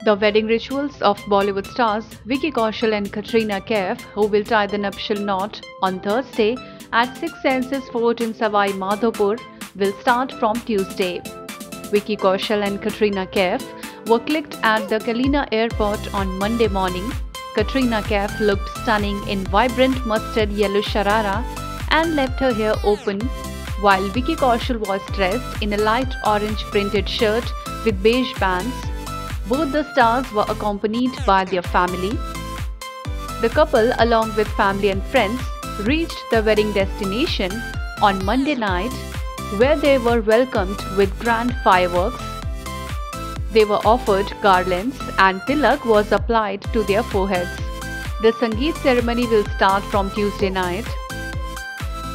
The wedding rituals of Bollywood stars Vicky Kaushal and Katrina Kaif, who will tie the nuptial knot on Thursday at Six Senses Fort in Savai Madhopur, will start from Tuesday. Vicky Kaushal and Katrina Kaif were clicked at the Kalina airport on Monday morning. Katrina Kaif looked stunning in vibrant mustard yellow sharara and left her hair open, while Vicky Kaushal was dressed in a light orange printed shirt with beige bands. Both the stars were accompanied by their family. The couple, along with family and friends, reached the wedding destination on Monday night, where they were welcomed with grand fireworks. They were offered garlands and tilak was applied to their foreheads. The Sangeet ceremony will start from Tuesday night.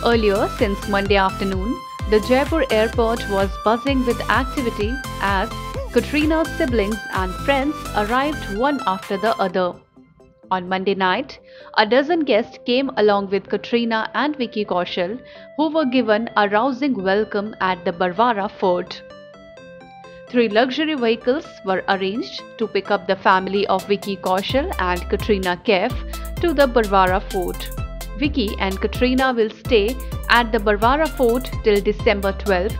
Earlier, since Monday afternoon, the Jaipur airport was buzzing with activity as Katrina's siblings and friends arrived one after the other. On Monday night, a dozen guests came along with Katrina and Vicky Kaushal, who were given a rousing welcome at the Barwara Fort. 3 luxury vehicles were arranged to pick up the family of Vicky Kaushal and Katrina Kaif to the Barwara Fort. Vicky and Katrina will stay at the Barwara Fort till December 12.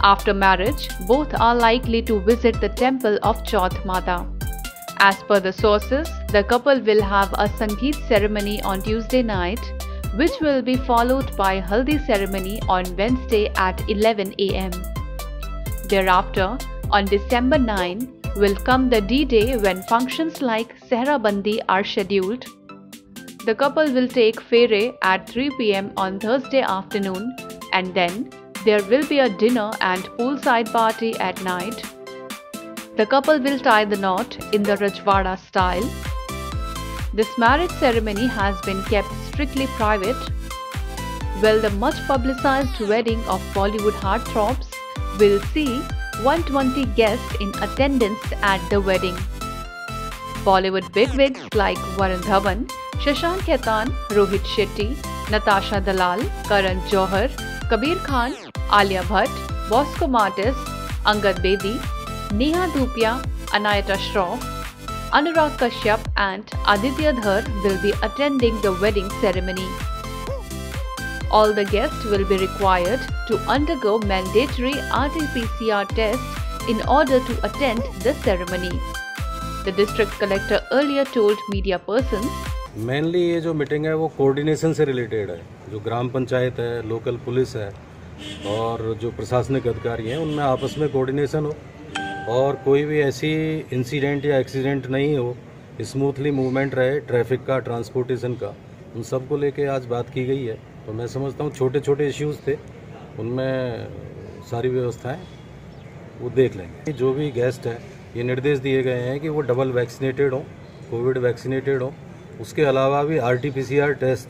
After marriage, both are likely to visit the temple of Chauth Mata. As per the sources, the couple will have a Sangeet ceremony on Tuesday night, which will be followed by a Haldi ceremony on Wednesday at 11 am. Thereafter, on December 9, will come the D-Day when functions like Sehra Bandi are scheduled. The couple will take Fere at 3 pm on Thursday afternoon, and then there will be a dinner and poolside party at night. The couple will tie the knot in the Rajwada style. This marriage ceremony has been kept strictly private. Well, the much publicized wedding of Bollywood heartthrobs will see 120 guests in attendance at the wedding. Bollywood bigwigs like Varun Dhawan, Shashank Khaitan, Rohit Shetty, Natasha Dalal, Karan Johar, Kabir Khan, Alia Bhatt, Bosco Martis, Angad Bedi, Neha Dhupia, Anayata Shroff, Anurag Kashyap and Aditya Dhar will be attending the wedding ceremony. All the guests will be required to undergo mandatory RT-PCR test in order to attend the ceremony. The district collector earlier told media persons, mainly ये जो meeting है वो coordination से related है। जो ग्राम पंचायत है, local police है और जो प्रशासनिक अधिकारी हैं उनमें आपस में कोऑर्डिनेशन हो और कोई भी ऐसी इंसिडेंट या एक्सीडेंट नहीं हो, स्मूथली मूवमेंट रहे ट्रैफिक का, ट्रांसपोर्टेशन का, उन सब को लेके आज बात की गई है। तो मैं समझता हूँ छोटे छोटे इश्यूज़ थे, उनमें सारी व्यवस्थाएं वो देख लेंगे। जो भी गेस्ट है ये निर्देश दिए गए हैं कि वो डबल वैक्सीनेटेड हो, कोविड वैक्सीनेटेड हो। उसके अलावा भी RT-PCR टेस्ट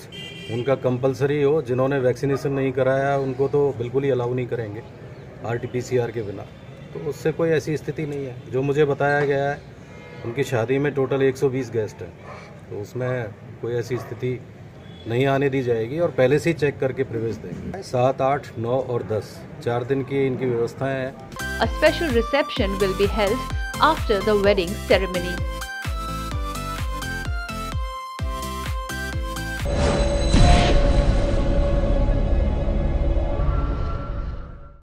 उनका कंपलसरी हो। जिन्होंने वैक्सीनेशन नहीं कराया उनको तो बिल्कुल ही अलाउ नहीं करेंगे RT-PCR के बिना। तो उससे कोई ऐसी स्थिति नहीं है। जो मुझे बताया गया है उनकी शादी में टोटल 120 गेस्ट हैं, तो उसमें कोई ऐसी स्थिति नहीं आने दी जाएगी और पहले से ही चेक करके प्रवेश देंगे। 7, 8, 9 और 10 4 दिन की इनकी व्यवस्थाएं हैं। A special reception will be held after the wedding ceremony.